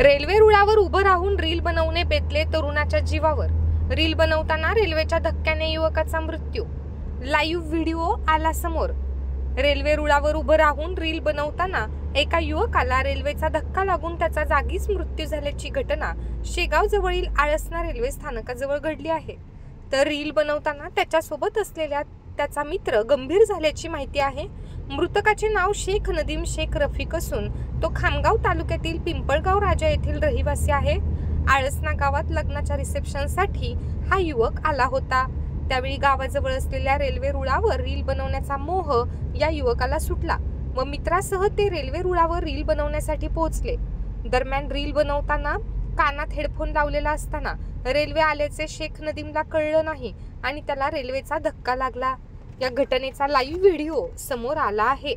Railway रुळावर उभं राहून रील बनवणे बेतले तरुणाच्या जीवावर। रील बनवताना रेल्वेच्या धक्क्याने युवकाचा मृत्यू। लाईव्ह व्हिडिओ आला समोर। रेल्वे रुळावर उभं राहून रील बनवताना एका युवकाला रेल्वेचा धक्का लागून त्याचा जागीच मृत्यू झाल्याची घटना शेगाव जवळील आळसना रेल्वे स्थानकाजवळ घडली आहे। तर रील बनवताना त्याच्यासोबत असलेल्या त्याचा मित्र गंभीर झाल्याची माहिती आहे। मृतकाचे नाव शेख नदीम शेख रफिक असून तो खामगाव तालुक्यातील पिंपळगाव राजा येथील रहिवासी आहे। आळसना गावात लग्नाच्या रिसेप्शनसाठी हा युवक आला होता। त्यावेळी गावाजवळ असलेल्या रेल्वे रुळावर रील बनवण्याचा मोह या युवकाला सुटला व मित्रासह ते रेल्वे रुळावर रील बनवण्यासाठी पोहोचले। दरम्यान रील बनवताना कानात हेडफोन लावलेला असताना रेल्वे आल्याचे शेख नदीमला कळलं नाही आणि त्याला रेल्वेचा धक्का लागला। या घटनेचा लाईव्ह व्हिडिओ समोर आला आहे।